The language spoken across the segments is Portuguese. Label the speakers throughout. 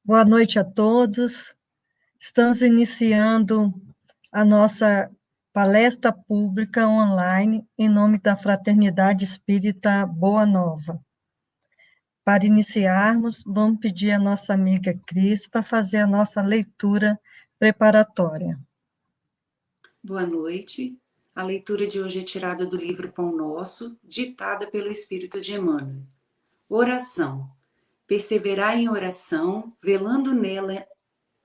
Speaker 1: Boa noite a todos. Estamos iniciando a nossa palestra pública online em nome da Fraternidade Espírita Boa Nova. Para iniciarmos, vamos pedir à nossa amiga Cris para fazer a nossa leitura preparatória.
Speaker 2: Boa noite. A leitura de hoje é tirada do livro Pão Nosso, ditada pelo Espírito de Emmanuel. Oração. Perseverai em oração, velando nela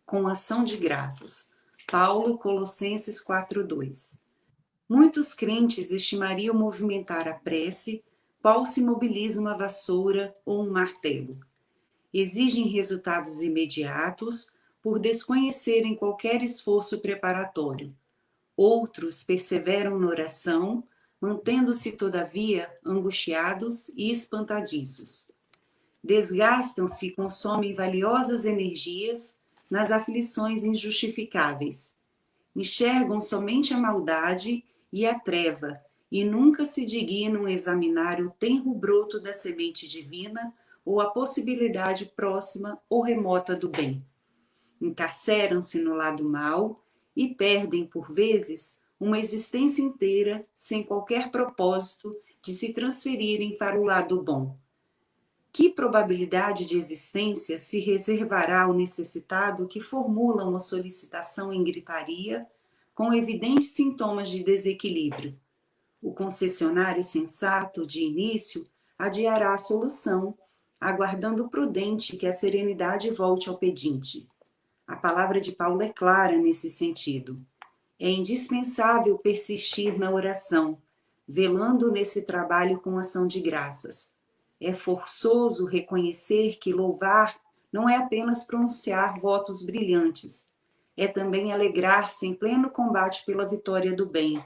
Speaker 2: com ação de graças. Paulo, Colossenses 4:2. Muitos crentes estimariam movimentar a prece, qual se mobiliza uma vassoura ou um martelo. Exigem resultados imediatos por desconhecerem qualquer esforço preparatório. Outros perseveram na oração, mantendo-se, todavia, angustiados e espantadiços. Desgastam-se e consomem valiosas energias nas aflições injustificáveis. Enxergam somente a maldade e a treva e nunca se dignam examinar o tenro broto da semente divina ou a possibilidade próxima ou remota do bem. Encarceram-se no lado mau e perdem, por vezes, uma existência inteira sem qualquer propósito de se transferirem para o lado bom. Que probabilidade de existência se reservará ao necessitado que formula uma solicitação em gritaria, com evidentes sintomas de desequilíbrio? O concessionário sensato, de início, adiará a solução, aguardando prudente que a serenidade volte ao pedinte. A palavra de Paulo é clara nesse sentido. É indispensável persistir na oração, velando nesse trabalho com ação de graças. É forçoso reconhecer que louvar não é apenas pronunciar votos brilhantes, é também alegrar-se em pleno combate pela vitória do bem,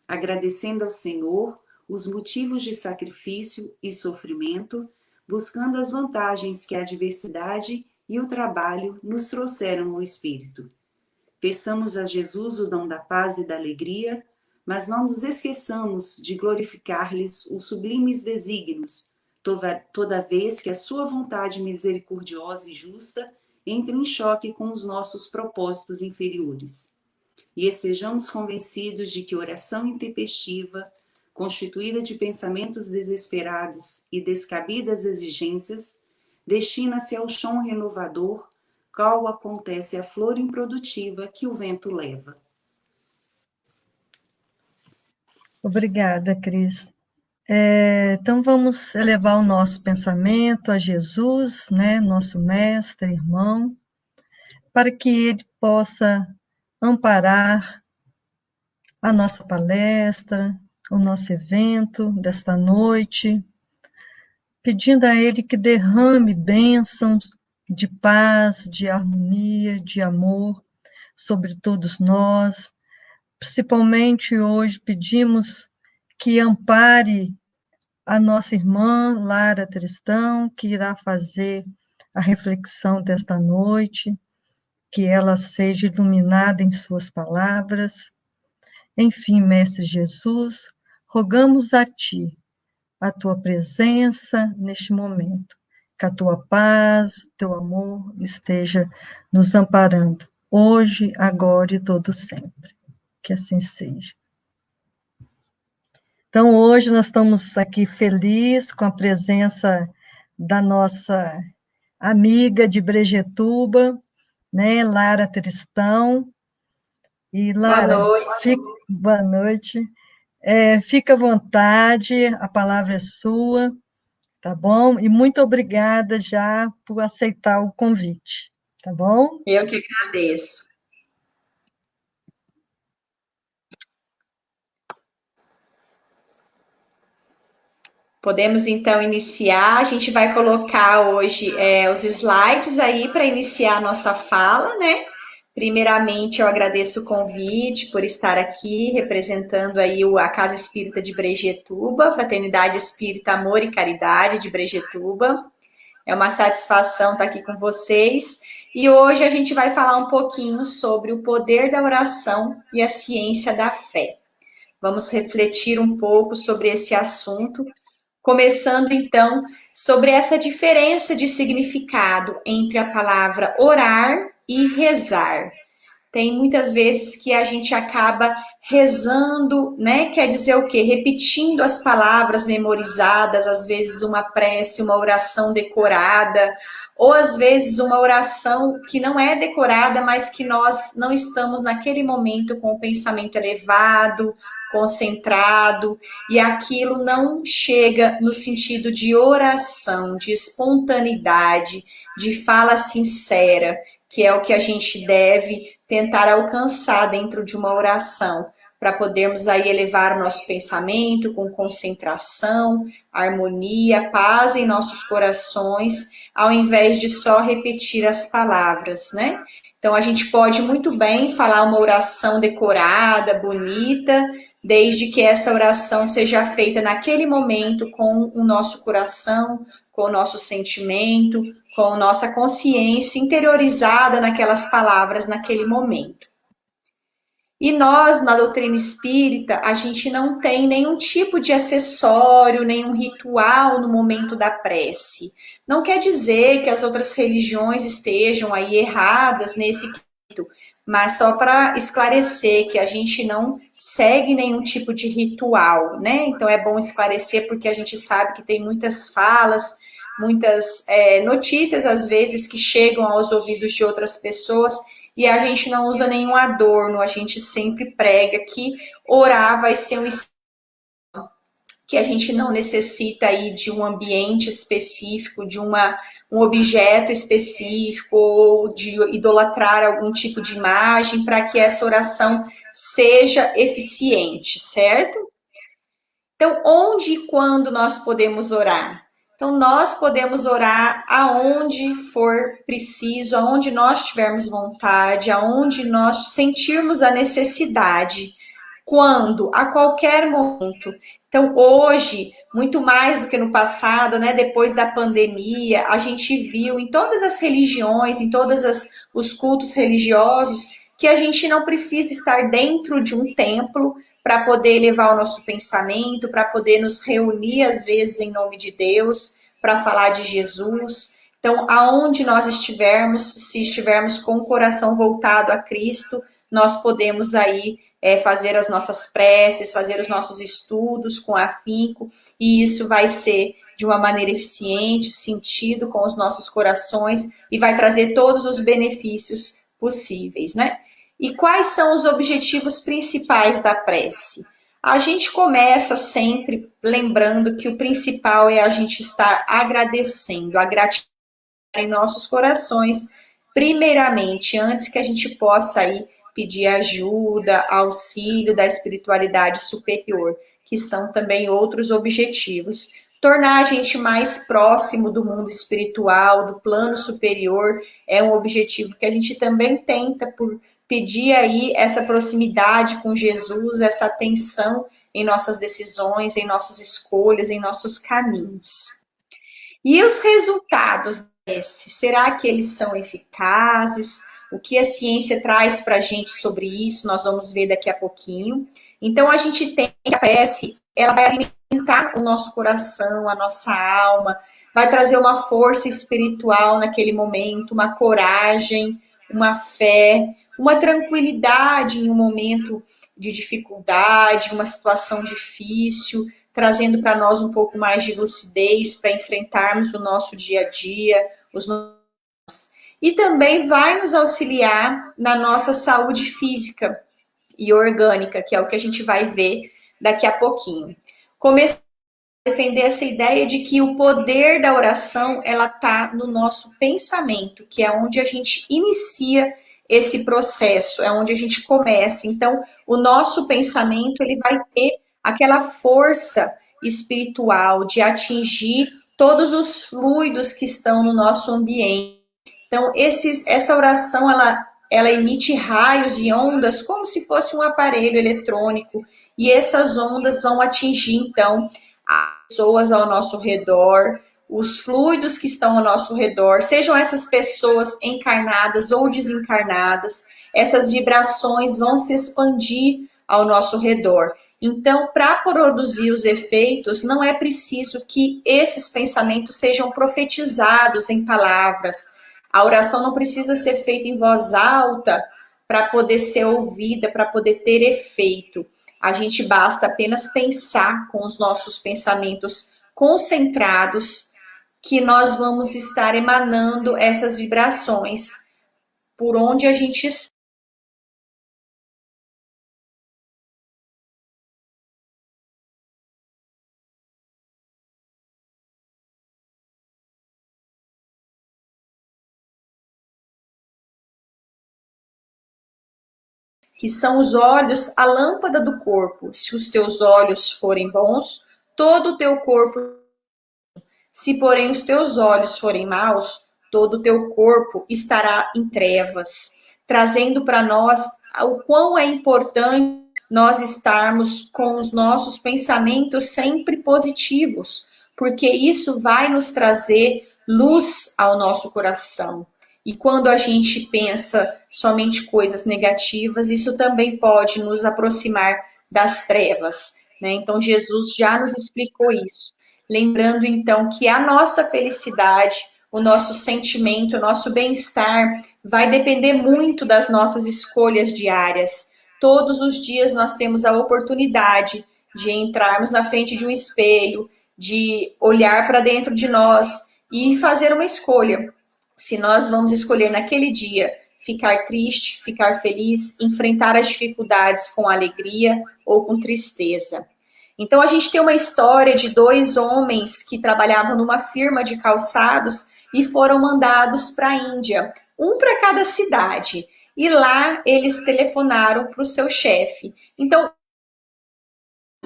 Speaker 2: agradecendo ao Senhor os motivos de sacrifício e sofrimento, buscando as vantagens que a adversidade e o trabalho nos trouxeram no espírito. Peçamos a Jesus o dom da paz e da alegria, mas não nos esqueçamos de glorificar-lhes os sublimes desígnios, toda vez que a sua vontade misericordiosa e justa entre em choque com os nossos propósitos inferiores. E estejamos convencidos de que oração intempestiva, constituída de pensamentos desesperados e descabidas exigências, destina-se ao chão renovador, qual acontece a flor improdutiva que o vento leva.
Speaker 1: Obrigada, Cris. Então, vamos elevar o nosso pensamento a Jesus, né, nosso mestre, irmão, para que ele possa amparar a nossa palestra, o nosso evento desta noite, pedindo a ele que derrame bênçãos de paz, de harmonia, de amor sobre todos nós. Principalmente hoje pedimos que ampare a nossa irmã Lara Tristão, que irá fazer a reflexão desta noite, que ela seja iluminada em suas palavras. Enfim, Mestre Jesus, rogamos a Ti, a Tua presença neste momento, que a Tua paz, Teu amor esteja nos amparando, hoje, agora e todo sempre. Que assim seja. Então, hoje nós estamos aqui felizes com a presença da nossa amiga de Brejetuba, né, Lara Tristão. E, Lara, boa noite. Fica à vontade, a palavra é sua, tá bom? E muito obrigada já por aceitar o convite, tá bom?
Speaker 3: Eu que agradeço. Podemos, então, iniciar. A gente vai colocar hoje os slides aí para iniciar a nossa fala, né? Primeiramente, eu agradeço o convite por estar aqui representando aí a Casa Espírita de Brejetuba, Fraternidade Espírita Amor e Caridade de Brejetuba. É uma satisfação estar aqui com vocês. E hoje a gente vai falar um pouquinho sobre o poder da oração e a ciência da fé. Vamos refletir um pouco sobre esse assunto Começando, então, sobre essa diferença de significado entre a palavra orar e rezar. Tem muitas vezes que a gente acaba rezando, né? Quer dizer o quê? Repetindo as palavras memorizadas, às vezes uma prece, uma oração decorada, ou às vezes uma oração que não é decorada, mas que nós não estamos naquele momento com o pensamento elevado, concentrado, e aquilo não chega no sentido de oração, de espontaneidade, de fala sincera, que é o que a gente deve tentar alcançar dentro de uma oração, para podermos aí elevar o nosso pensamento com concentração, harmonia, paz em nossos corações, ao invés de só repetir as palavras, né? Então a gente pode muito bem falar uma oração decorada, bonita, desde que essa oração seja feita naquele momento com o nosso coração, com o nosso sentimento, com nossa consciência interiorizada naquelas palavras naquele momento. E nós, na doutrina espírita, a gente não tem nenhum tipo de acessório, nenhum ritual no momento da prece. Não quer dizer que as outras religiões estejam aí erradas nesse quesito, mas só para esclarecer que a gente não segue nenhum tipo de ritual, né? Então é bom esclarecer porque a gente sabe que tem muitas falas, muitas notícias, às vezes, que chegam aos ouvidos de outras pessoas e a gente não usa nenhum adorno, a gente sempre prega que orar vai ser que a gente não necessita aí de um ambiente específico, de um objeto específico, ou de idolatrar algum tipo de imagem para que essa oração seja eficiente, certo? Então, onde e quando nós podemos orar? Então, nós podemos orar aonde for preciso, aonde nós tivermos vontade, aonde nós sentirmos a necessidade. Quando? A qualquer momento. Então, hoje, muito mais do que no passado, né? Depois da pandemia, a gente viu em todas as religiões, em todos os cultos religiosos, que a gente não precisa estar dentro de um templo para poder elevar o nosso pensamento, para poder nos reunir, às vezes, em nome de Deus, para falar de Jesus. Então, aonde nós estivermos, se estivermos com o coração voltado a Cristo, nós podemos aí fazer as nossas preces, fazer os nossos estudos com afinco, e isso vai ser de uma maneira eficiente, sentido com os nossos corações, e vai trazer todos os benefícios possíveis, né? E quais são os objetivos principais da prece? A gente começa sempre lembrando que o principal é a gente estar agradecendo, a gratidão em nossos corações, primeiramente, antes que a gente possa aí pedir ajuda, auxílio da espiritualidade superior, que são também outros objetivos. Tornar a gente mais próximo do mundo espiritual, do plano superior, é um objetivo que a gente também tenta por pedir aí essa proximidade com Jesus, essa atenção em nossas decisões, em nossas escolhas, em nossos caminhos. E os resultados desse? Será que eles são eficazes? O que a ciência traz para a gente sobre isso, nós vamos ver daqui a pouquinho. Então, a gente tem a prece, ela vai alimentar o nosso coração, a nossa alma, vai trazer uma força espiritual naquele momento, uma coragem, uma fé, uma tranquilidade em um momento de dificuldade, uma situação difícil, trazendo para nós um pouco mais de lucidez para enfrentarmos o nosso dia a dia, e também vai nos auxiliar na nossa saúde física e orgânica, que é o que a gente vai ver daqui a pouquinho. Começar a defender essa ideia de que o poder da oração, ela está no nosso pensamento, que é onde a gente inicia esse processo, é onde a gente começa. Então, o nosso pensamento, ele vai ter aquela força espiritual de atingir todos os fluidos que estão no nosso ambiente. Então, essa oração, ela emite raios e ondas como se fosse um aparelho eletrônico, e essas ondas vão atingir, então, as pessoas ao nosso redor, os fluidos que estão ao nosso redor, sejam essas pessoas encarnadas ou desencarnadas, essas vibrações vão se expandir ao nosso redor. Então, para produzir os efeitos, não é preciso que esses pensamentos sejam profetizados em palavras. A oração não precisa ser feita em voz alta para poder ser ouvida, para poder ter efeito. A gente basta apenas pensar com os nossos pensamentos concentrados, que nós vamos estar emanando essas vibrações por onde a gente está. Que são os olhos, a lâmpada do corpo. Se os teus olhos forem bons, todo o teu corpo. Se, porém, os teus olhos forem maus, todo o teu corpo estará em trevas, trazendo para nós o quão é importante nós estarmos com os nossos pensamentos sempre positivos, porque isso vai nos trazer luz ao nosso coração. E quando a gente pensa somente coisas negativas, isso também pode nos aproximar das trevas, né? Então, Jesus já nos explicou isso. Lembrando, então, que a nossa felicidade, o nosso sentimento, o nosso bem-estar vai depender muito das nossas escolhas diárias. Todos os dias nós temos a oportunidade de entrarmos na frente de um espelho, de olhar para dentro de nós e fazer uma escolha. Se nós vamos escolher naquele dia ficar triste, ficar feliz, enfrentar as dificuldades com alegria ou com tristeza. Então, a gente tem uma história de 2 homens que trabalhavam numa firma de calçados e foram mandados para a Índia, um para cada cidade. E lá eles telefonaram para o seu chefe. Então,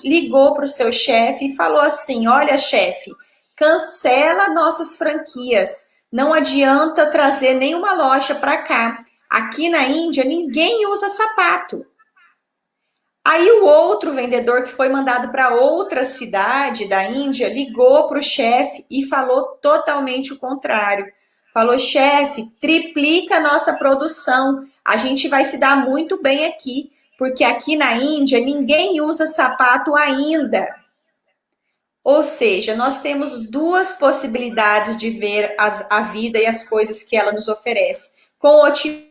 Speaker 3: ligou para o seu chefe e falou assim: olha, chefe, cancela nossas franquias. Não adianta trazer nenhuma loja para cá. Aqui na Índia, ninguém usa sapato. Aí o outro vendedor que foi mandado para outra cidade da Índia ligou para o chefe e falou totalmente o contrário. Falou: chefe, triplica a nossa produção. A gente vai se dar muito bem aqui, porque aqui na Índia ninguém usa sapato ainda. Ou seja, nós temos 2 possibilidades de ver a vida e as coisas que ela nos oferece, com otimismo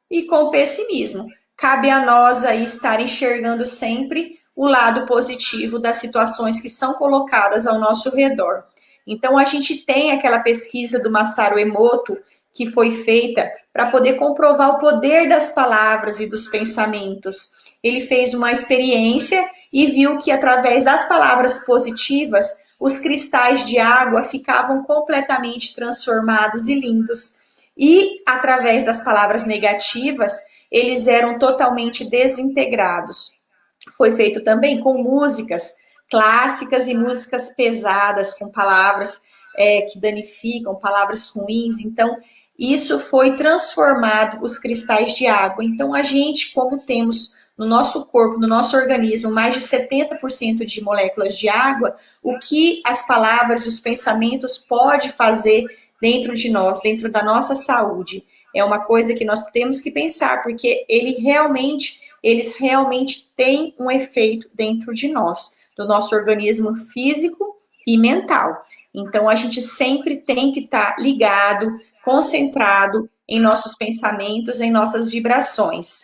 Speaker 3: e com pessimismo. Cabe a nós aí estar enxergando sempre o lado positivo das situações que são colocadas ao nosso redor. Então, a gente tem aquela pesquisa do Masaru Emoto que foi feita para poder comprovar o poder das palavras e dos pensamentos. Ele fez uma experiência e viu que através das palavras positivas, os cristais de água ficavam completamente transformados e lindos. E através das palavras negativas, eles eram totalmente desintegrados. Foi feito também com músicas clássicas e músicas pesadas, com palavras que danificam, palavras ruins. Então, isso foi transformado os cristais de água. Então, a gente, como temos no nosso corpo, no nosso organismo, mais de 70% de moléculas de água, o que as palavras e os pensamentos podem fazer dentro de nós, dentro da nossa saúde. É uma coisa que nós temos que pensar, porque eles realmente têm um efeito dentro de nós, do nosso organismo físico e mental. Então, a gente sempre tem que estar ligado, concentrado em nossos pensamentos, em nossas vibrações.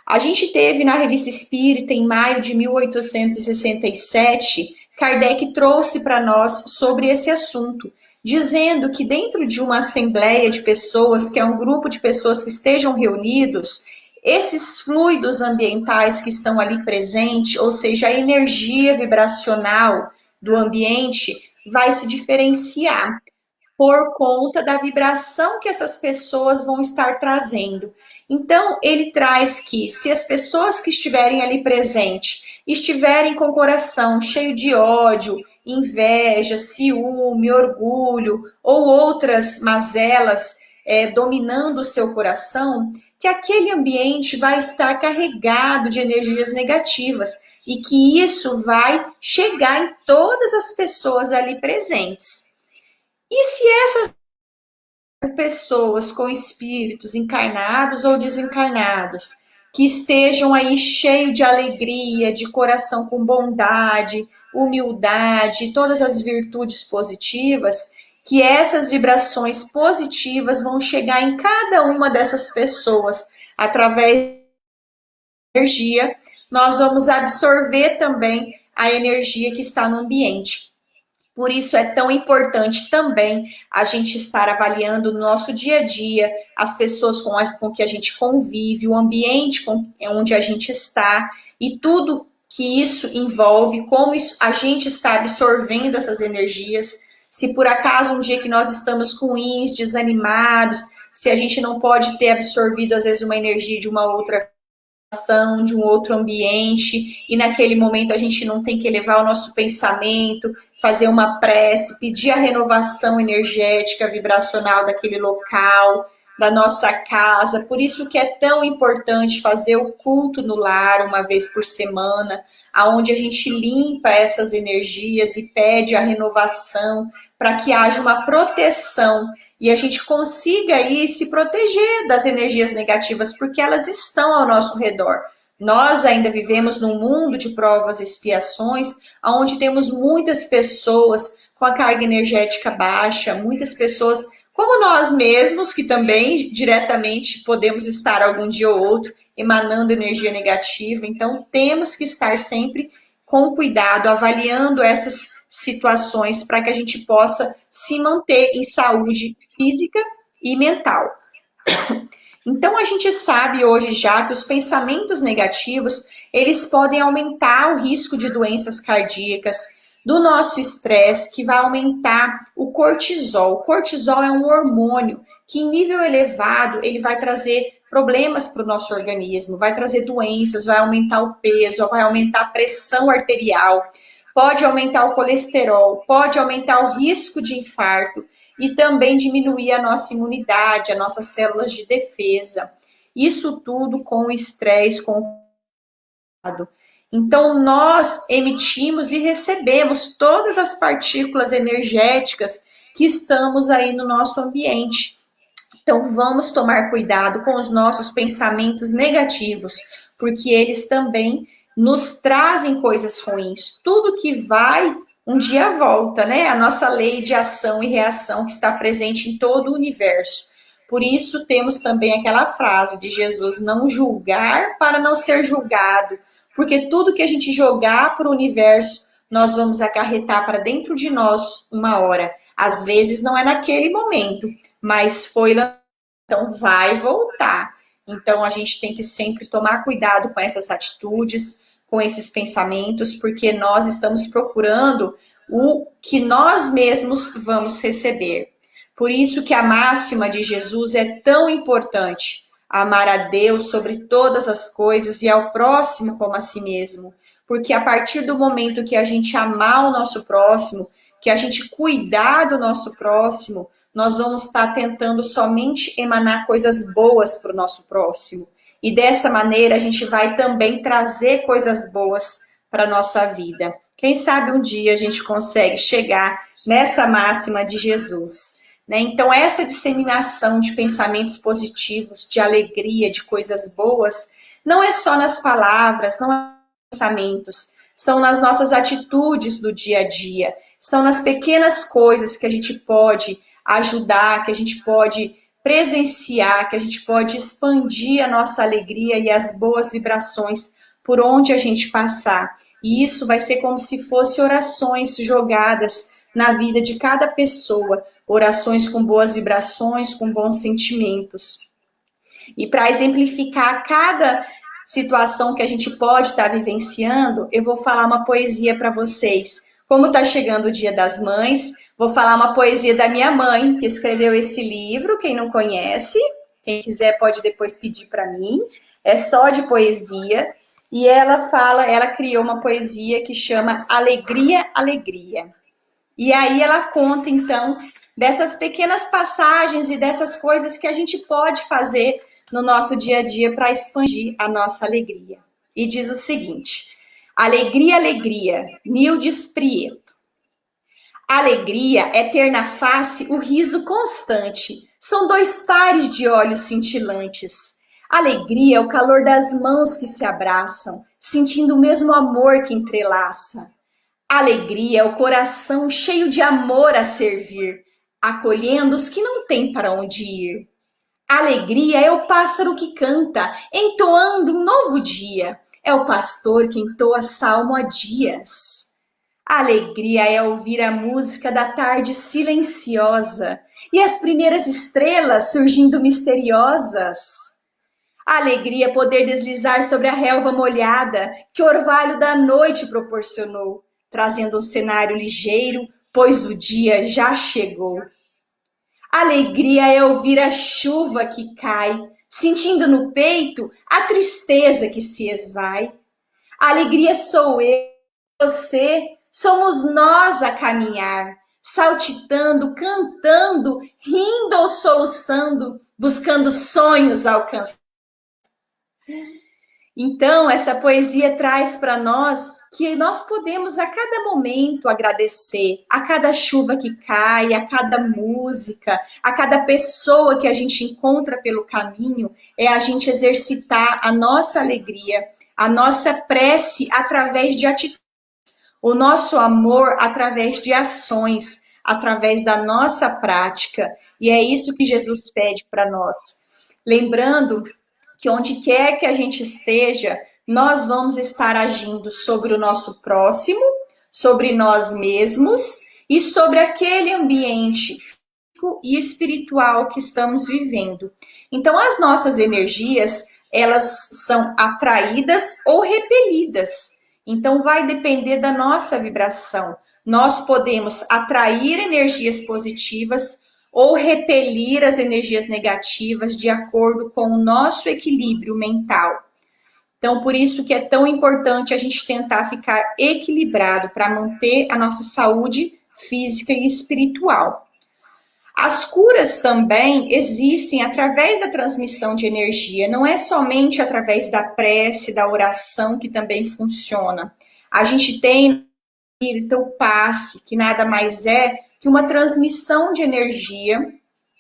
Speaker 3: A gente teve na Revista Espírita, em maio de 1867, Kardec trouxe para nós sobre esse assunto, dizendo que dentro de uma assembleia de pessoas, que é um grupo de pessoas que estejam reunidos, esses fluidos ambientais que estão ali presentes, ou seja, a energia vibracional do ambiente, vai se diferenciar por conta da vibração que essas pessoas vão estar trazendo. Então, ele traz que se as pessoas que estiverem ali presentes estiverem com o coração cheio de ódio, inveja, ciúme, orgulho ou outras mazelas dominando o seu coração, que aquele ambiente vai estar carregado de energias negativas e que isso vai chegar em todas as pessoas ali presentes. E se essas pessoas com espíritos encarnados ou desencarnados que estejam aí cheios de alegria, de coração com bondade, humildade, todas as virtudes positivas, que essas vibrações positivas vão chegar em cada uma dessas pessoas através da energia. Nós vamos absorver também a energia que está no ambiente. Por isso é tão importante também a gente estar avaliando no nosso dia a dia as pessoas com que a gente convive, o ambiente onde a gente está e tudo que isso envolve, como a gente está absorvendo essas energias. Se por acaso um dia que nós estamos ruins, desanimados, se a gente não pode ter absorvido às vezes uma energia de uma outra ação, de um outro ambiente, e naquele momento a gente não tem que elevar o nosso pensamento, fazer uma prece, pedir a renovação energética, vibracional daquele local, da nossa casa. Por isso que é tão importante fazer o culto no lar uma vez por semana, aonde a gente limpa essas energias e pede a renovação para que haja uma proteção e a gente consiga aí se proteger das energias negativas, porque elas estão ao nosso redor. Nós ainda vivemos num mundo de provas e expiações, onde temos muitas pessoas com a carga energética baixa, muitas pessoas como nós mesmos, que também diretamente podemos estar algum dia ou outro emanando energia negativa. Então, temos que estar sempre com cuidado, avaliando essas situações para que a gente possa se manter em saúde física e mental. Então, a gente sabe hoje já que os pensamentos negativos, eles podem aumentar o risco de doenças cardíacas, do nosso estresse, que vai aumentar o cortisol. O cortisol é um hormônio que, em nível elevado, ele vai trazer problemas para o nosso organismo, vai trazer doenças, vai aumentar o peso, vai aumentar a pressão arterial, pode aumentar o colesterol, pode aumentar o risco de infarto e também diminuir a nossa imunidade, as nossas células de defesa. Isso tudo com o estresse, com o... Então, nós emitimos e recebemos todas as partículas energéticas que estamos aí no nosso ambiente. Então, vamos tomar cuidado com os nossos pensamentos negativos, porque eles também nos trazem coisas ruins. Tudo que vai, um dia volta, né? A nossa lei de ação e reação que está presente em todo o universo. Por isso, temos também aquela frase de Jesus, não julgar para não ser julgado. Porque tudo que a gente jogar para o universo, nós vamos acarretar para dentro de nós uma hora. Às vezes não é naquele momento, mas foi lá, então vai voltar. Então a gente tem que sempre tomar cuidado com essas atitudes, com esses pensamentos, porque nós estamos procurando o que nós mesmos vamos receber. Por isso que a máxima de Jesus é tão importante. Amar a Deus sobre todas as coisas e ao próximo como a si mesmo. Porque a partir do momento que a gente amar o nosso próximo, que a gente cuidar do nosso próximo, nós vamos estar tentando somente emanar coisas boas para o nosso próximo. E dessa maneira a gente vai também trazer coisas boas para a nossa vida. Quem sabe um dia a gente consegue chegar nessa máxima de Jesus. Então, essa disseminação de pensamentos positivos, de alegria, de coisas boas, não é só nas palavras, não é nos pensamentos, são nas nossas atitudes do dia a dia, são nas pequenas coisas que a gente pode ajudar, que a gente pode presenciar, que a gente pode expandir a nossa alegria e as boas vibrações por onde a gente passar. E isso vai ser como se fossem orações jogadas na vida de cada pessoa, orações com boas vibrações, com bons sentimentos. E para exemplificar cada situação que a gente pode estar vivenciando, eu vou falar uma poesia para vocês. Como está chegando o Dia das Mães, vou falar uma poesia da minha mãe, que escreveu esse livro, quem não conhece, quem quiser pode depois pedir para mim, é só de poesia, e ela criou uma poesia que chama Alegria, Alegria. E aí ela conta, então, dessas pequenas passagens e dessas coisas que a gente pode fazer no nosso dia a dia para expandir a nossa alegria. E diz o seguinte: alegria, alegria, Nildes Prieto. Alegria é ter na face o riso constante. São dois pares de olhos cintilantes. Alegria é o calor das mãos que se abraçam, sentindo o mesmo amor que entrelaça. Alegria é o coração cheio de amor a servir, acolhendo os que não têm para onde ir. Alegria é o pássaro que canta, entoando um novo dia. É o pastor que entoa salmo há dias. Alegria é ouvir a música da tarde silenciosa e as primeiras estrelas surgindo misteriosas. Alegria é poder deslizar sobre a relva molhada que o orvalho da noite proporcionou, trazendo um cenário ligeiro, pois o dia já chegou. Alegria é ouvir a chuva que cai, sentindo no peito a tristeza que se esvai. Alegria sou eu, você, somos nós a caminhar, saltitando, cantando, rindo ou soluçando, buscando sonhos alcançar. Então, essa poesia traz para nós que nós podemos a cada momento agradecer, a cada chuva que cai, a cada música, a cada pessoa que a gente encontra pelo caminho, é a gente exercitar a nossa alegria, a nossa prece através de atitudes, o nosso amor através de ações, através da nossa prática. E é isso que Jesus pede para nós. Lembrando que onde quer que a gente esteja, nós vamos estar agindo sobre o nosso próximo, sobre nós mesmos e sobre aquele ambiente físico e espiritual que estamos vivendo. Então, as nossas energias, elas são atraídas ou repelidas. Então, vai depender da nossa vibração. Nós podemos atrair energias positivas ou repelir as energias negativas de acordo com o nosso equilíbrio mental. Então, por isso que é tão importante a gente tentar ficar equilibrado para manter a nossa saúde física e espiritual. As curas também existem através da transmissão de energia, não é somente através da prece, da oração que também funciona. A gente tem o passe, que nada mais é que uma transmissão de energia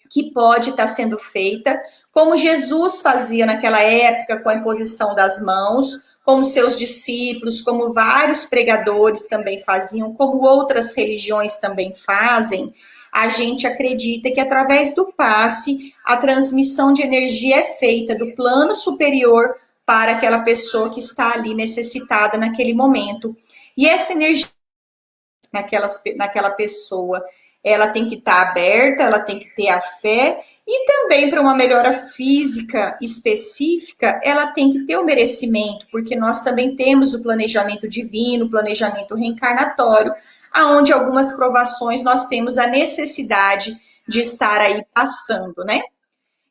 Speaker 3: que pode estar sendo feita, como Jesus fazia naquela época com a imposição das mãos, como seus discípulos, como vários pregadores também faziam, como outras religiões também fazem. A gente acredita que através do passe, a transmissão de energia é feita do plano superior para aquela pessoa que está ali necessitada naquele momento. E essa energia naquela pessoa, ela tem que estar aberta, ela tem que ter a fé, e também para uma melhora física específica, ela tem que ter o merecimento, porque nós também temos o planejamento divino, o planejamento reencarnatório, aonde algumas provações nós temos a necessidade de estar aí passando, né?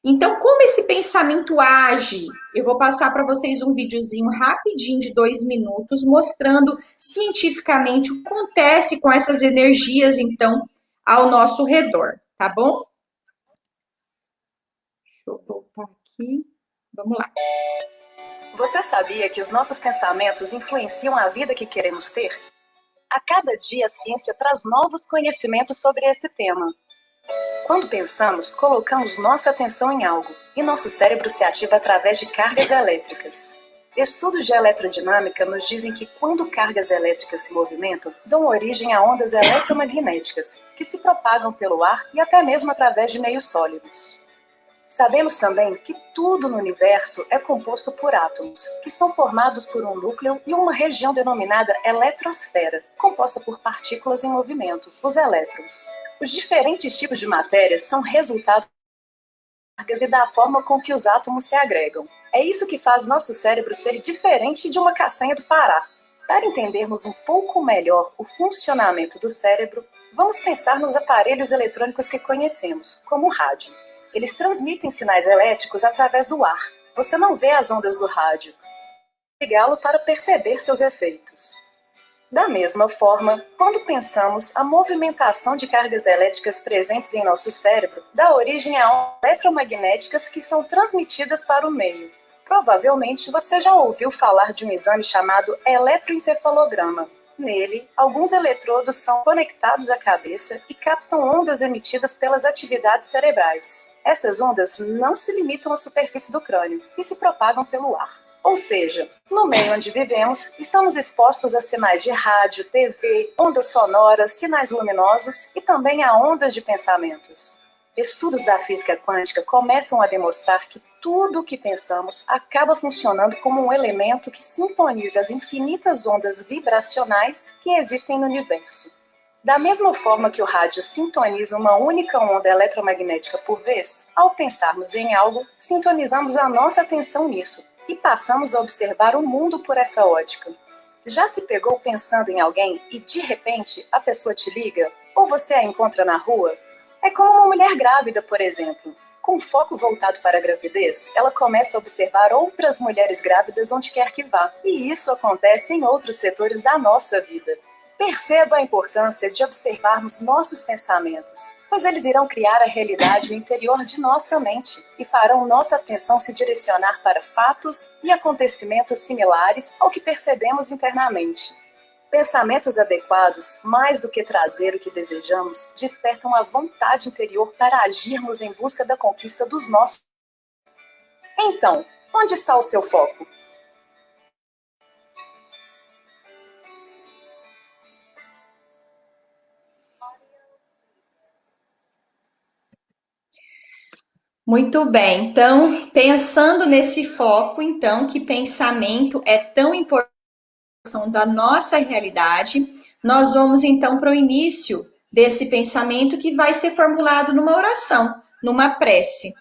Speaker 3: Então, como esse pensamento age? Eu vou passar para vocês um videozinho rapidinho de 2 minutos, mostrando cientificamente o que acontece com essas energias, então, ao nosso redor, tá bom? Deixa eu voltar aqui. Vamos lá.
Speaker 4: Você sabia que os nossos pensamentos influenciam a vida que queremos ter? A cada dia, a ciência traz novos conhecimentos sobre esse tema. Quando pensamos, colocamos nossa atenção em algo, e nosso cérebro se ativa através de cargas elétricas. Estudos de eletrodinâmica nos dizem que quando cargas elétricas se movimentam, dão origem a ondas eletromagnéticas, que se propagam pelo ar e até mesmo através de meios sólidos. Sabemos também que tudo no universo é composto por átomos, que são formados por um núcleo e uma região denominada eletrosfera, composta por partículas em movimento, os elétrons. Os diferentes tipos de matéria são resultado das cargas e da forma com que os átomos se agregam. É isso que faz nosso cérebro ser diferente de uma castanha do Pará. Para entendermos um pouco melhor o funcionamento do cérebro, vamos pensar nos aparelhos eletrônicos que conhecemos, como o rádio. Eles transmitem sinais elétricos através do ar. Você não vê as ondas do rádio. Ligá-lo para perceber seus efeitos. Da mesma forma, quando pensamos, a movimentação de cargas elétricas presentes em nosso cérebro dá origem a ondas eletromagnéticas que são transmitidas para o meio. Provavelmente você já ouviu falar de um exame chamado eletroencefalograma. Nele, alguns eletrodos são conectados à cabeça e captam ondas emitidas pelas atividades cerebrais. Essas ondas não se limitam à superfície do crânio e se propagam pelo ar. Ou seja, no meio onde vivemos, estamos expostos a sinais de rádio, TV, ondas sonoras, sinais luminosos e também a ondas de pensamentos. Estudos da física quântica começam a demonstrar que tudo o que pensamos acaba funcionando como um elemento que sintoniza as infinitas ondas vibracionais que existem no universo. Da mesma forma que o rádio sintoniza uma única onda eletromagnética por vez, ao pensarmos em algo, sintonizamos a nossa atenção nisso e passamos a observar o mundo por essa ótica. Já se pegou pensando em alguém e, de repente, a pessoa te liga? Ou você a encontra na rua? É como uma mulher grávida, por exemplo. Com foco voltado para a gravidez, ela começa a observar outras mulheres grávidas onde quer que vá. E isso acontece em outros setores da nossa vida. Perceba a importância de observarmos nossos pensamentos, pois eles irão criar a realidade no interior de nossa mente e farão nossa atenção se direcionar para fatos e acontecimentos similares ao que percebemos internamente. Pensamentos adequados, mais do que trazer o que desejamos, despertam a vontade interior para agirmos em busca da conquista dos nossos. Então, onde está o seu foco?
Speaker 3: Muito bem, então, pensando nesse foco, então, que pensamento é tão importante da nossa realidade, nós vamos, então, para o início desse pensamento que vai ser formulado numa oração, numa prece.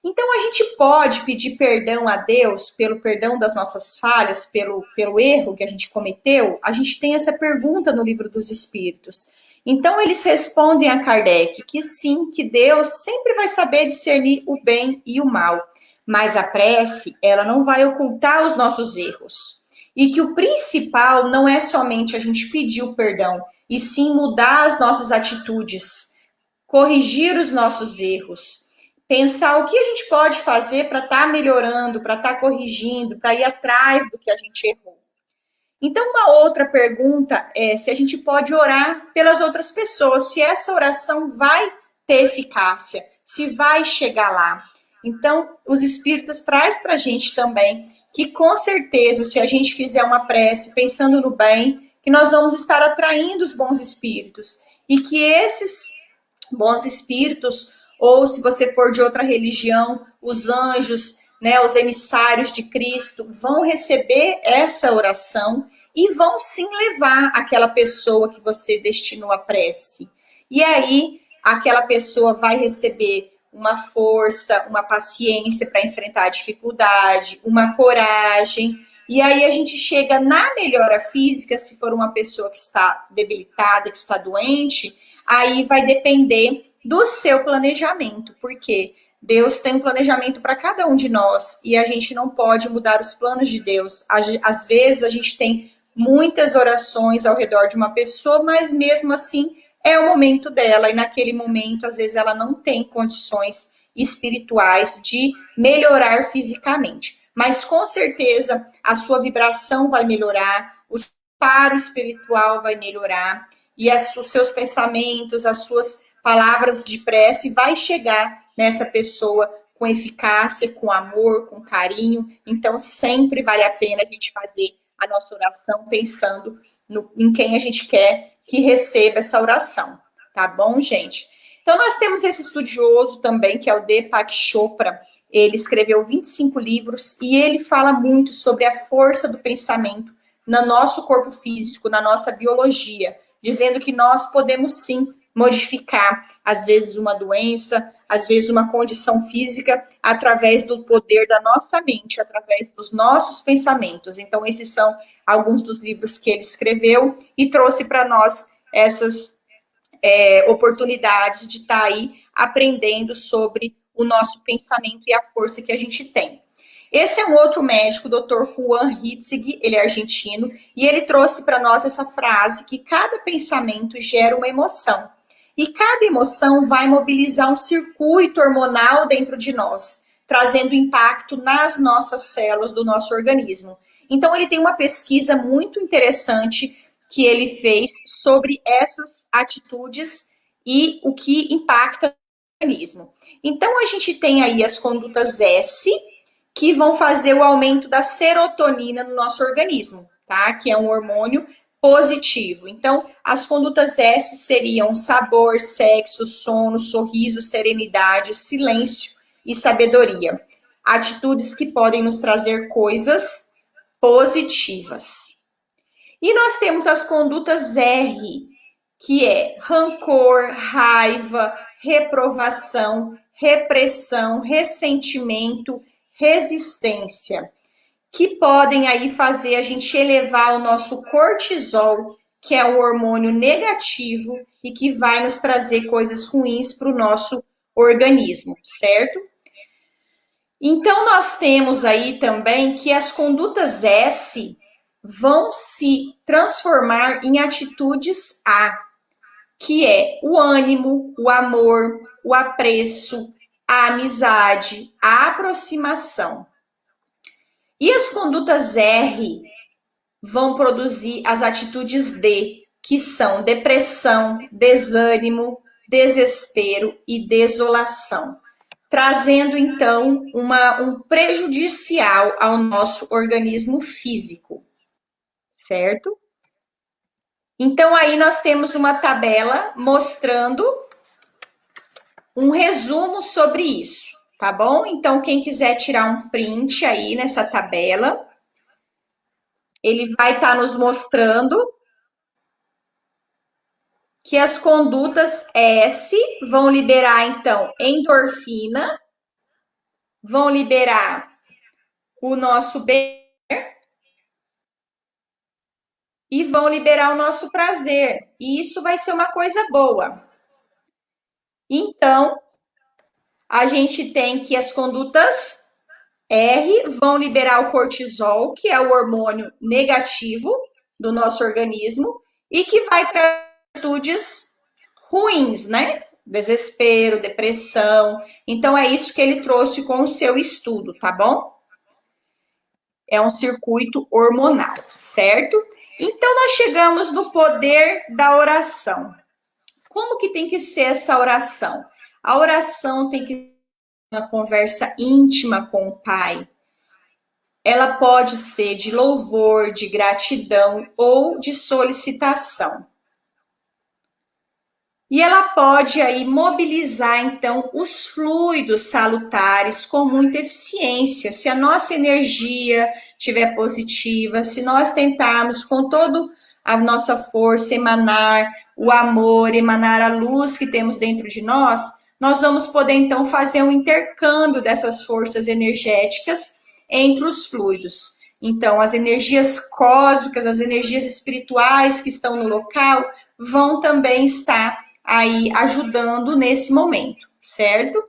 Speaker 3: Então, a gente pode pedir perdão a Deus pelo perdão das nossas falhas, pelo erro que a gente cometeu? A gente tem essa pergunta no Livro dos Espíritos. Então, eles respondem a Kardec que sim, que Deus sempre vai saber discernir o bem e o mal. Mas a prece, ela não vai ocultar os nossos erros. E que o principal não é somente a gente pedir o perdão, e sim mudar as nossas atitudes, corrigir os nossos erros, pensar o que a gente pode fazer para estar melhorando, para estar corrigindo, para ir atrás do que a gente errou. Então, uma outra pergunta é se a gente pode orar pelas outras pessoas, se essa oração vai ter eficácia, se vai chegar lá. Então, os Espíritos trazem para a gente também que, com certeza, se a gente fizer uma prece pensando no bem, que nós vamos estar atraindo os bons espíritos. E que esses bons espíritos, ou se você for de outra religião, os anjos, né, os emissários de Cristo, vão receber essa oração e vão sim levar aquela pessoa que você destinou a prece. E aí, aquela pessoa vai receber uma força, uma paciência para enfrentar a dificuldade, uma coragem. E aí a gente chega na melhora física, se for uma pessoa que está debilitada, que está doente, aí vai depender do seu planejamento, porque Deus tem um planejamento para cada um de nós e a gente não pode mudar os planos de Deus. Às vezes a gente tem muitas orações ao redor de uma pessoa, mas mesmo assim é o momento dela, e naquele momento, às vezes, ela não tem condições espirituais de melhorar fisicamente. Mas, com certeza, a sua vibração vai melhorar, o paro espiritual vai melhorar, e os seus pensamentos, as suas palavras de prece vai chegar nessa pessoa com eficácia, com amor, com carinho. Então, sempre vale a pena a gente fazer a nossa oração pensando em quem a gente quer que receba essa oração, tá bom, gente? Então, nós temos esse estudioso também, que é o Deepak Chopra. Ele escreveu 25 livros e ele fala muito sobre a força do pensamento no nosso corpo físico, na nossa biologia, dizendo que nós podemos, sim, modificar, às vezes, uma doença, às vezes, uma condição física, através do poder da nossa mente, através dos nossos pensamentos. Então, esses são alguns dos livros que ele escreveu e trouxe para nós essas oportunidades de estar aí aprendendo sobre o nosso pensamento e a força que a gente tem. Esse é um outro médico, o Dr. Juan Hitzig, ele é argentino, e ele trouxe para nós essa frase que cada pensamento gera uma emoção. E cada emoção vai mobilizar um circuito hormonal dentro de nós, trazendo impacto nas nossas células do nosso organismo. Então, ele tem uma pesquisa muito interessante que ele fez sobre essas atitudes e o que impacta no organismo. Então, a gente tem aí as condutas S, que vão fazer o aumento da serotonina no nosso organismo, tá? Que é um hormônio positivo. Então, as condutas S seriam sabor, sexo, sono, sorriso, serenidade, silêncio e sabedoria. Atitudes que podem nos trazer coisas positivas. E nós temos as condutas R, que é rancor, raiva, reprovação, repressão, ressentimento, resistência, que podem aí fazer a gente elevar o nosso cortisol, que é um hormônio negativo e que vai nos trazer coisas ruins para o nosso organismo, certo? Então, nós temos aí também que as condutas S vão se transformar em atitudes A, que é o ânimo, o amor, o apreço, a amizade, a aproximação. E as condutas R vão produzir as atitudes D, que são depressão, desânimo, desespero e desolação, trazendo então um prejudicial ao nosso organismo físico, certo? Então aí nós temos uma tabela mostrando um resumo sobre isso, tá bom? Então quem quiser tirar um print aí nessa tabela, ele vai estar nos mostrando que as condutas S vão liberar, então, endorfina, vão liberar o nosso bem e vão liberar o nosso prazer. E isso vai ser uma coisa boa. Então, a gente tem que as condutas R vão liberar o cortisol, que é o hormônio negativo do nosso organismo, e que vai trazer atitudes ruins, né? Desespero, depressão. Então, é isso que ele trouxe com o seu estudo, tá bom? É um circuito hormonal, certo? Então, nós chegamos no poder da oração. Como que tem que ser essa oração? A oração tem que ser uma conversa íntima com o Pai. Ela pode ser de louvor, de gratidão ou de solicitação. E ela pode aí mobilizar, então, os fluidos salutares com muita eficiência. Se a nossa energia estiver positiva, se nós tentarmos com toda a nossa força emanar o amor, emanar a luz que temos dentro de nós, nós vamos poder, então, fazer um intercâmbio dessas forças energéticas entre os fluidos. Então, as energias cósmicas, as energias espirituais que estão no local vão também estar aí ajudando nesse momento, certo?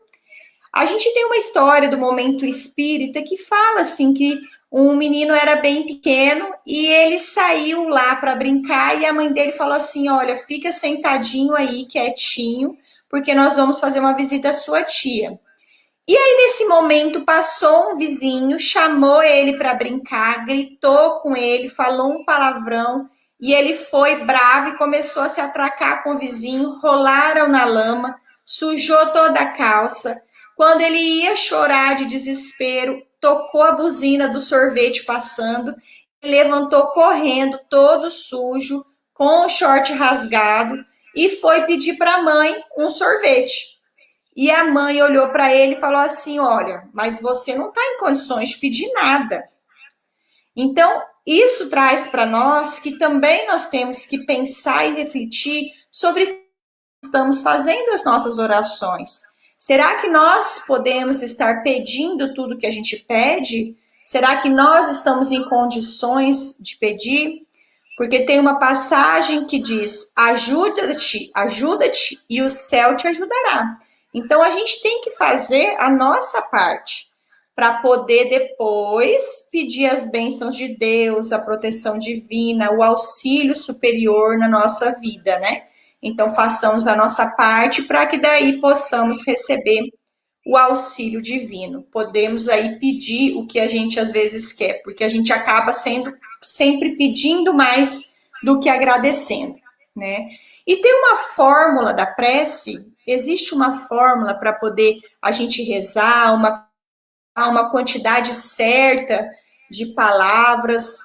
Speaker 3: A gente tem uma história do momento espírita que fala assim que um menino era bem pequeno e ele saiu lá para brincar e a mãe dele falou assim, olha, fica sentadinho aí, quietinho, porque nós vamos fazer uma visita à sua tia. E aí, nesse momento, passou um vizinho, chamou ele para brincar, gritou com ele, falou um palavrão, e ele foi bravo e começou a se atracar com o vizinho, rolaram na lama, sujou toda a calça. Quando ele ia chorar de desespero, tocou a buzina do sorvete passando, levantou correndo, todo sujo, com o short rasgado, e foi pedir para a mãe um sorvete. E a mãe olhou para ele e falou assim, olha, mas você não está em condições de pedir nada. Então, isso traz para nós que também nós temos que pensar e refletir sobre como estamos fazendo as nossas orações. Será que nós podemos estar pedindo tudo que a gente pede? Será que nós estamos em condições de pedir? Porque tem uma passagem que diz, ajuda-te, ajuda-te e o céu te ajudará. Então, a gente tem que fazer a nossa parte para poder depois pedir as bênçãos de Deus, a proteção divina, o auxílio superior na nossa vida, né? Então, façamos a nossa parte para que daí possamos receber o auxílio divino. Podemos aí pedir o que a gente às vezes quer, porque a gente acaba sendo sempre pedindo mais do que agradecendo, né? E tem uma fórmula da prece, existe uma fórmula para poder a gente rezar, uma quantidade certa de palavras,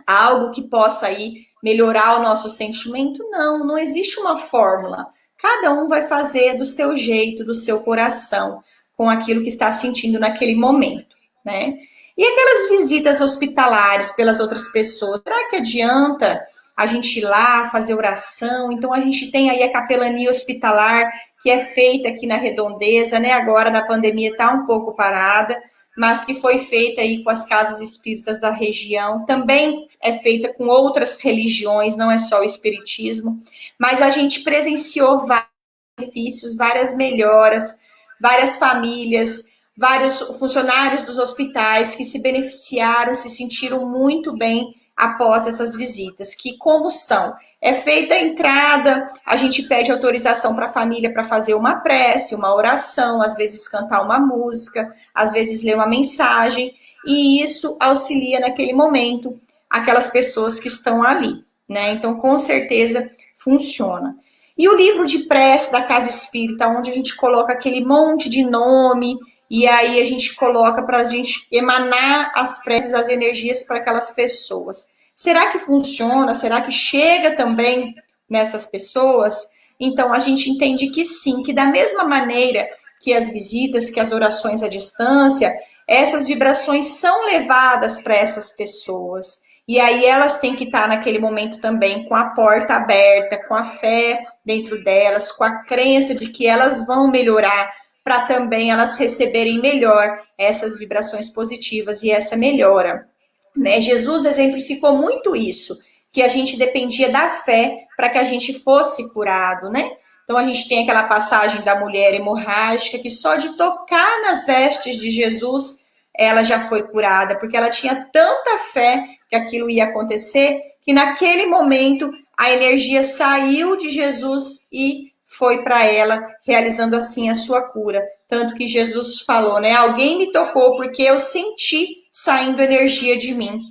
Speaker 3: algo que possa aí melhorar o nosso sentimento? Não, não existe uma fórmula. Cada um vai fazer do seu jeito, do seu coração, com aquilo que está sentindo naquele momento, né? E aquelas visitas hospitalares pelas outras pessoas, será que adianta a gente ir lá fazer oração? Então a gente tem aí a capelania hospitalar que é feita aqui na Redondeza, né? Agora na pandemia está um pouco parada, mas que foi feita aí com as casas espíritas da região, também é feita com outras religiões, não é só o espiritismo, mas a gente presenciou vários benefícios, várias melhoras, várias famílias, vários funcionários dos hospitais que se beneficiaram, se sentiram muito bem após essas visitas, que como são? É feita a entrada, a gente pede autorização para a família para fazer uma prece, uma oração, às vezes cantar uma música, às vezes ler uma mensagem, e isso auxilia naquele momento aquelas pessoas que estão ali, né? Então, com certeza, funciona. E o livro de prece da Casa Espírita, onde a gente coloca aquele monte de nome, e aí a gente coloca para a gente emanar as preces, as energias para aquelas pessoas. Será que funciona? Será que chega também nessas pessoas? Então, a gente entende que sim, que da mesma maneira que as visitas, que as orações à distância, essas vibrações são levadas para essas pessoas. E aí elas têm que estar naquele momento também com a porta aberta, com a fé dentro delas, com a crença de que elas vão melhorar, para também elas receberem melhor essas vibrações positivas e essa melhora, né? Jesus exemplificou muito isso, que a gente dependia da fé para que a gente fosse curado, né? Então a gente tem aquela passagem da mulher hemorrágica que só de tocar nas vestes de Jesus ela já foi curada, porque ela tinha tanta fé que aquilo ia acontecer, que naquele momento a energia saiu de Jesus e foi para ela, realizando assim a sua cura. Tanto que Jesus falou, né? Alguém me tocou porque eu senti saindo energia de mim.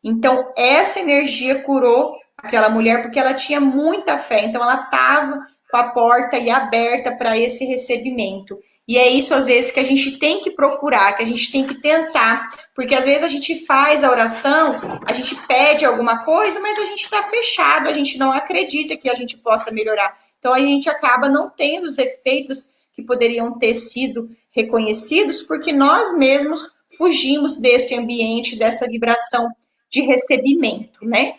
Speaker 3: Então, essa energia curou aquela mulher porque ela tinha muita fé. Então, ela estava com a porta aí aberta para esse recebimento. E é isso, às vezes, que a gente tem que procurar, que a gente tem que tentar. Porque, às vezes, a gente faz a oração, a gente pede alguma coisa, mas a gente está fechado, a gente não acredita que a gente possa melhorar. Então, a gente acaba não tendo os efeitos que poderiam ter sido reconhecidos, porque nós mesmos fugimos desse ambiente, dessa vibração de recebimento, né?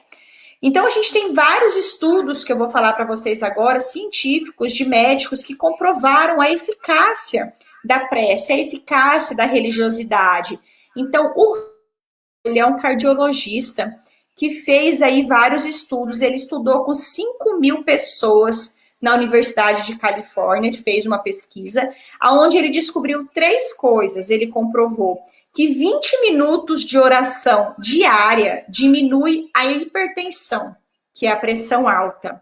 Speaker 3: Então, a gente tem vários estudos que eu vou falar para vocês agora, científicos, de médicos, que comprovaram a eficácia da prece, a eficácia da religiosidade. Então, ele é um cardiologista que fez aí vários estudos, ele estudou com 5.000 pessoas na Universidade de Califórnia, ele fez uma pesquisa, onde ele descobriu 3 coisas. Ele comprovou que 20 minutos de oração diária diminui a hipertensão, que é a pressão alta.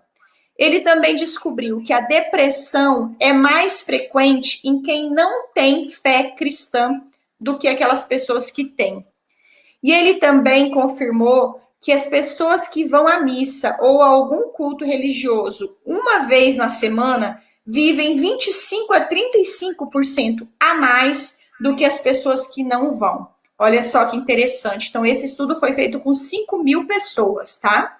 Speaker 3: Ele também descobriu que a depressão é mais frequente em quem não tem fé cristã do que aquelas pessoas que têm. E ele também confirmou que as pessoas que vão à missa ou a algum culto religioso uma vez na semana vivem 25 a 35% a mais do que as pessoas que não vão. Olha só que interessante. Então, esse estudo foi feito com 5.000 pessoas, tá?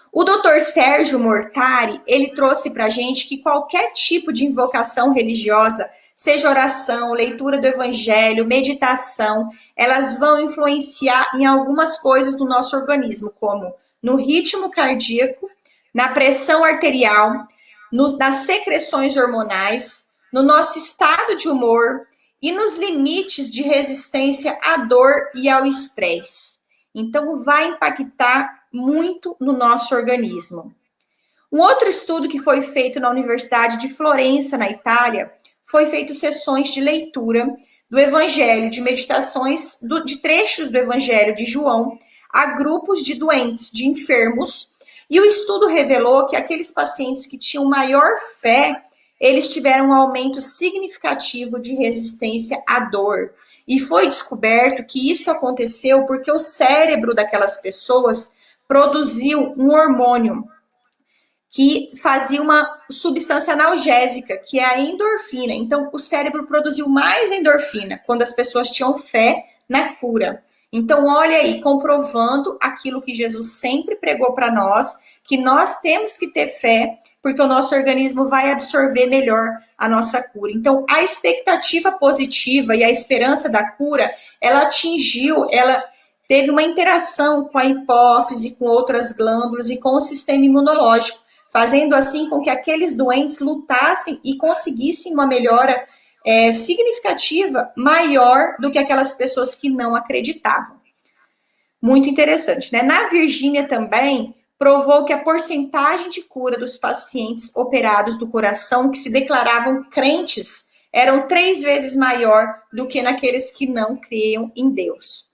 Speaker 3: O Dr. Sérgio Mortari, ele trouxe pra gente que qualquer tipo de invocação religiosa, seja oração, leitura do evangelho, meditação, elas vão influenciar em algumas coisas do nosso organismo, como no ritmo cardíaco, na pressão arterial, nas secreções hormonais, no nosso estado de humor e nos limites de resistência à dor e ao estresse. Então, vai impactar muito no nosso organismo. Um outro estudo que foi feito na Universidade de Florença, na Itália, foi feito sessões de leitura do Evangelho, de meditações de trechos do Evangelho de João a grupos de doentes, de enfermos, e o estudo revelou que aqueles pacientes que tinham maior fé, eles tiveram um aumento significativo de resistência à dor. E foi descoberto que isso aconteceu porque o cérebro daquelas pessoas produziu um hormônio que fazia uma substância analgésica, que é a endorfina. Então, o cérebro produziu mais endorfina quando as pessoas tinham fé na cura. Então, olha aí, comprovando aquilo que Jesus sempre pregou para nós, que nós temos que ter fé, porque o nosso organismo vai absorver melhor a nossa cura. Então, a expectativa positiva e a esperança da cura, ela teve uma interação com a hipófise, com outras glândulas e com o sistema imunológico, fazendo assim com que aqueles doentes lutassem e conseguissem uma melhora significativa, maior do que aquelas pessoas que não acreditavam. Muito interessante, né? Na Virgínia também provou que a porcentagem de cura dos pacientes operados do coração que se declaravam crentes eram 3 vezes maior do que naqueles que não criam em Deus.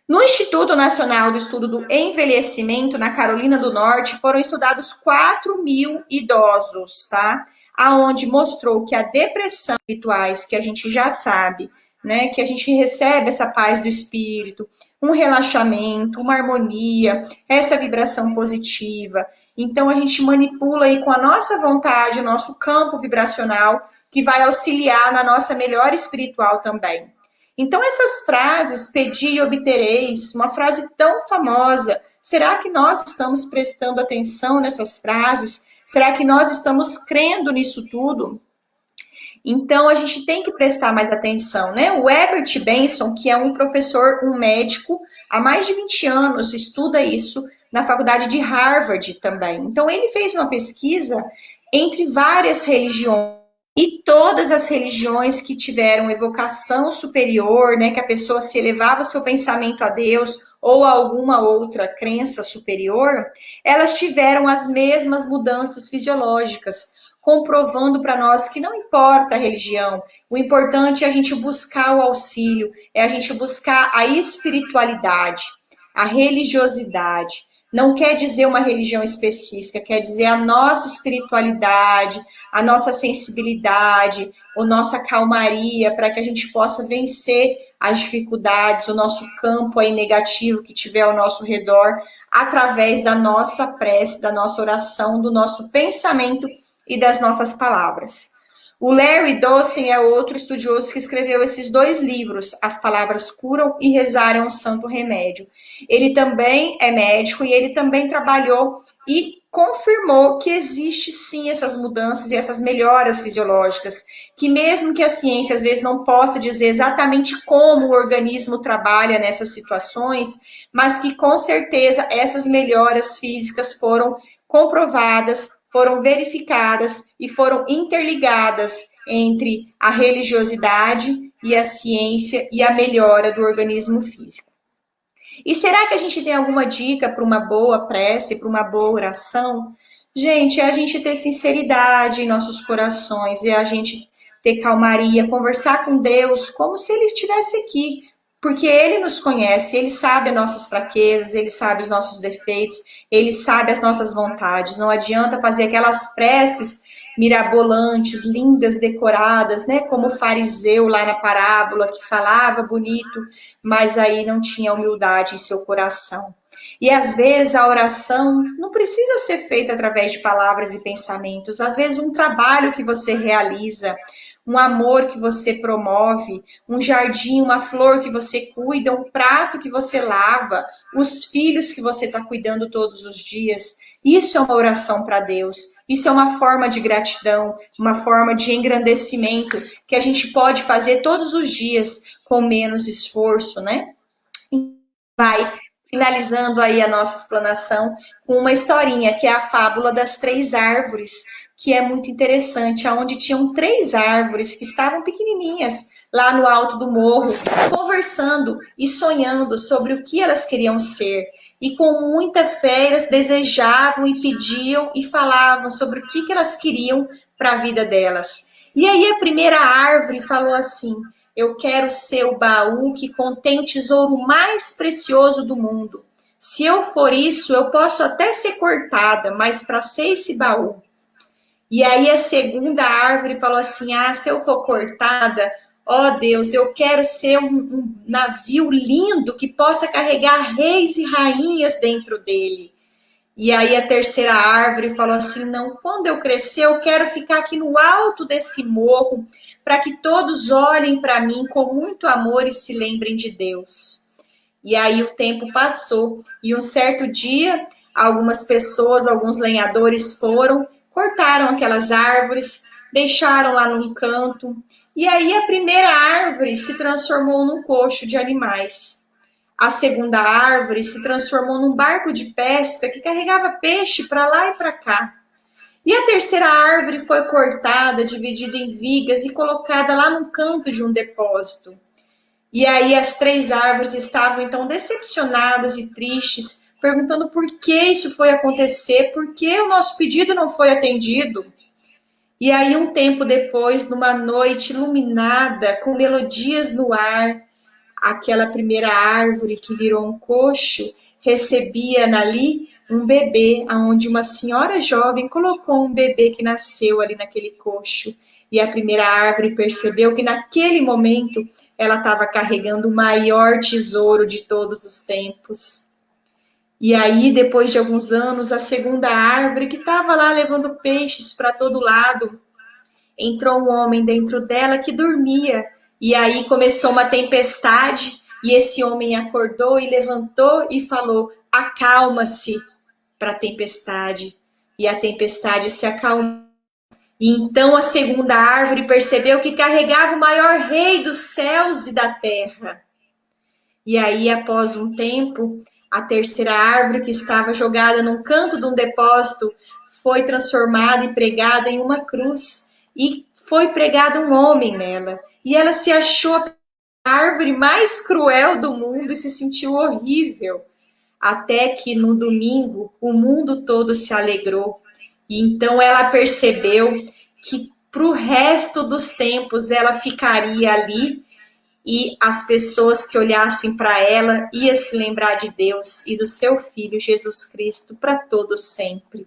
Speaker 3: No Instituto Nacional do Estudo do Envelhecimento, na Carolina do Norte, foram estudados 4.000 idosos, tá? Aonde mostrou que a depressão espirituais, que a gente já sabe, né? Que a gente recebe essa paz do espírito, um relaxamento, uma harmonia, essa vibração positiva. Então, a gente manipula aí com a nossa vontade, o nosso campo vibracional, que vai auxiliar na nossa melhora espiritual também. Então, essas frases, pedi e obtereis, uma frase tão famosa, será que nós estamos prestando atenção nessas frases? Será que nós estamos crendo nisso tudo? Então, a gente tem que prestar mais atenção, né? O Herbert Benson, que é um professor, um médico, há mais de 20 anos, estuda isso na faculdade de Harvard também. Então, ele fez uma pesquisa entre várias religiões, e todas as religiões que tiveram evocação superior, né, que a pessoa se elevava seu pensamento a Deus ou a alguma outra crença superior, elas tiveram as mesmas mudanças fisiológicas, comprovando para nós que não importa a religião, o importante é a gente buscar o auxílio, é a gente buscar a espiritualidade, a religiosidade. Não quer dizer uma religião específica, quer dizer a nossa espiritualidade, a nossa sensibilidade, a nossa calmaria, para que a gente possa vencer as dificuldades, o nosso campo aí negativo que tiver ao nosso redor, através da nossa prece, da nossa oração, do nosso pensamento e das nossas palavras. O Larry Dossen é outro estudioso que escreveu esses 2 livros, As Palavras Curam e Rezar é um Santo Remédio. Ele também é médico e ele também trabalhou e confirmou que existe sim essas mudanças e essas melhoras fisiológicas, que mesmo que a ciência às vezes não possa dizer exatamente como o organismo trabalha nessas situações, mas que com certeza essas melhoras físicas foram comprovadas, foram verificadas e foram interligadas entre a religiosidade e a ciência e a melhora do organismo físico. E será que a gente tem alguma dica para uma boa prece, para uma boa oração? Gente, é a gente ter sinceridade em nossos corações, é a gente ter calmaria, conversar com Deus como se Ele estivesse aqui, porque Ele nos conhece, Ele sabe as nossas fraquezas, Ele sabe os nossos defeitos, Ele sabe as nossas vontades. Não adianta fazer aquelas preces mirabolantes, lindas, decoradas, né? Como o fariseu lá na parábola, que falava bonito, mas aí não tinha humildade em seu coração. E às vezes a oração não precisa ser feita através de palavras e pensamentos. Às vezes um trabalho que você realiza, um amor que você promove, um jardim, uma flor que você cuida, um prato que você lava, os filhos que você está cuidando todos os dias. Isso é uma oração para Deus. Isso é uma forma de gratidão, uma forma de engrandecimento que a gente pode fazer todos os dias com menos esforço, né? Vai finalizando aí a nossa explanação com uma historinha, que é a fábula das 3 árvores, que é muito interessante, onde tinham 3 árvores que estavam pequenininhas lá no alto do morro, conversando e sonhando sobre o que elas queriam ser. E com muita fé, elas desejavam e pediam e falavam sobre o que elas queriam para a vida delas. E aí a primeira árvore falou assim: eu quero ser o baú que contém o tesouro mais precioso do mundo. Se eu for isso, eu posso até ser cortada, mas para ser esse baú. E aí a segunda árvore falou assim: se eu for cortada, Ó Deus, eu quero ser um navio lindo que possa carregar reis e rainhas dentro dele. E aí a terceira árvore falou assim, não, quando eu crescer, eu quero ficar aqui no alto desse morro, para que todos olhem para mim com muito amor e se lembrem de Deus. E aí o tempo passou, e um certo dia, algumas pessoas, alguns lenhadores foram, cortaram aquelas árvores, deixaram lá num canto, e aí a primeira árvore se transformou num coxo de animais. A segunda árvore se transformou num barco de pesca que carregava peixe para lá e para cá. E a terceira árvore foi cortada, dividida em vigas e colocada lá no canto de um depósito. E aí as três árvores estavam então decepcionadas e tristes, perguntando por que isso foi acontecer, por que o nosso pedido não foi atendido. E aí um tempo depois, numa noite iluminada, com melodias no ar, aquela primeira árvore que virou um coxo recebia ali um bebê, onde uma senhora jovem colocou um bebê que nasceu ali naquele coxo. E a primeira árvore percebeu que naquele momento ela estava carregando o maior tesouro de todos os tempos. E aí, depois de alguns anos, a segunda árvore, que estava lá levando peixes para todo lado, entrou um homem dentro dela que dormia. E aí começou uma tempestade, e esse homem acordou e levantou e falou, acalma-se para a tempestade. E a tempestade se acalmou. E então a segunda árvore percebeu que carregava o maior rei dos céus e da terra. E aí, após um tempo, a terceira árvore, que estava jogada num canto de um depósito, foi transformada e pregada em uma cruz. E foi pregado um homem nela. E ela se achou a árvore mais cruel do mundo e se sentiu horrível. Até que no domingo o mundo todo se alegrou. E então ela percebeu que para o resto dos tempos ela ficaria ali e as pessoas que olhassem para ela iam se lembrar de Deus e do seu Filho Jesus Cristo para todos sempre.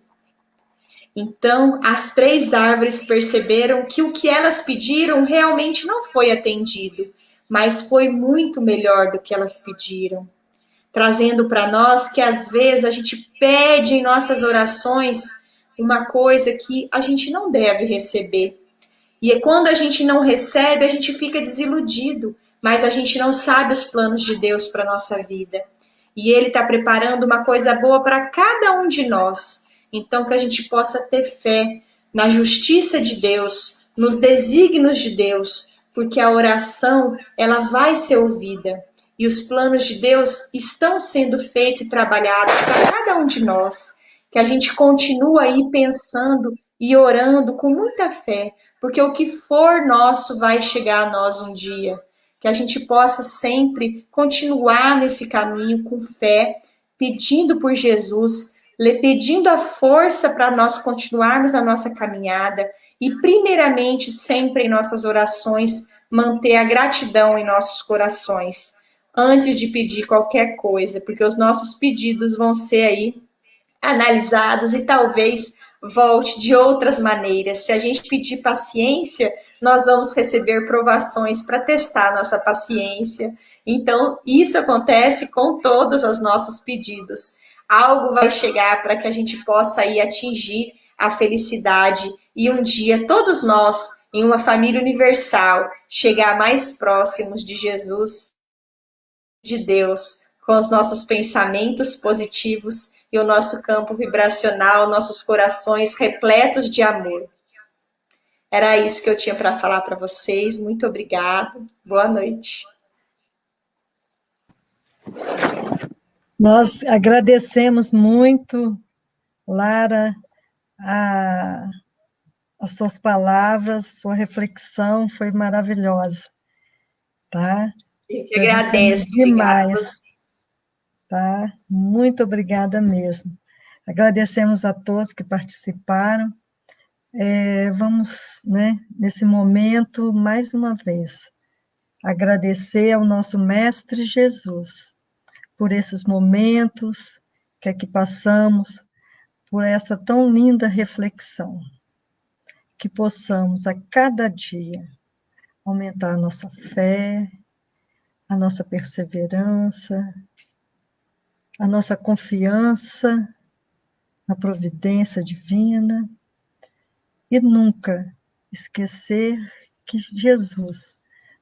Speaker 3: Então, as três árvores perceberam que o que elas pediram realmente não foi atendido, mas foi muito melhor do que elas pediram. Trazendo para nós que às vezes a gente pede em nossas orações uma coisa que a gente não deve receber. E quando a gente não recebe, a gente fica desiludido, mas a gente não sabe os planos de Deus para a nossa vida. E Ele está preparando uma coisa boa para cada um de nós. Então, que a gente possa ter fé na justiça de Deus, nos desígnios de Deus, porque a oração, ela vai ser ouvida. E os planos de Deus estão sendo feitos e trabalhados para cada um de nós. Que a gente continue aí pensando e orando com muita fé, porque o que for nosso vai chegar a nós um dia. Que a gente possa sempre continuar nesse caminho com fé, pedindo por Jesus, pedindo a força para nós continuarmos na nossa caminhada e, primeiramente, sempre em nossas orações, manter a gratidão em nossos corações, antes de pedir qualquer coisa, porque os nossos pedidos vão ser aí analisados e talvez volte de outras maneiras. Se a gente pedir paciência, nós vamos receber provações para testar a nossa paciência. Então, isso acontece com todos os nossos pedidos. Algo vai chegar para que a gente possa aí atingir a felicidade e um dia todos nós, em uma família universal, chegar mais próximos de Jesus, de Deus, com os nossos pensamentos positivos e o nosso campo vibracional, nossos corações repletos de amor. Era isso que eu tinha para falar para vocês. Muito obrigada. Boa noite.
Speaker 1: Nós agradecemos muito, Lara, as suas palavras, sua reflexão foi maravilhosa, tá?
Speaker 3: Eu que agradeço
Speaker 1: demais, tá? Muito obrigada mesmo. Agradecemos a todos que participaram. Vamos, né, nesse momento, mais uma vez, agradecer ao nosso Mestre Jesus por esses momentos que aqui passamos, por essa tão linda reflexão, que possamos a cada dia aumentar a nossa fé, a nossa perseverança, a nossa confiança na providência divina e nunca esquecer que Jesus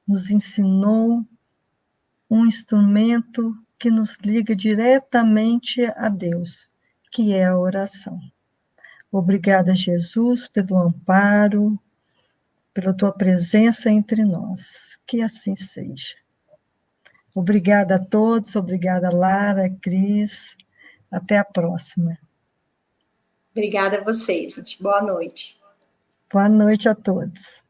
Speaker 1: nos ensinou um instrumento que nos liga diretamente a Deus, que é a oração. Obrigada, Jesus, pelo amparo, pela tua presença entre nós. Que assim seja. Obrigada a todos, obrigada, Lara, Cris. Até a próxima.
Speaker 3: Obrigada a vocês, gente. Boa noite.
Speaker 1: Boa noite a todos.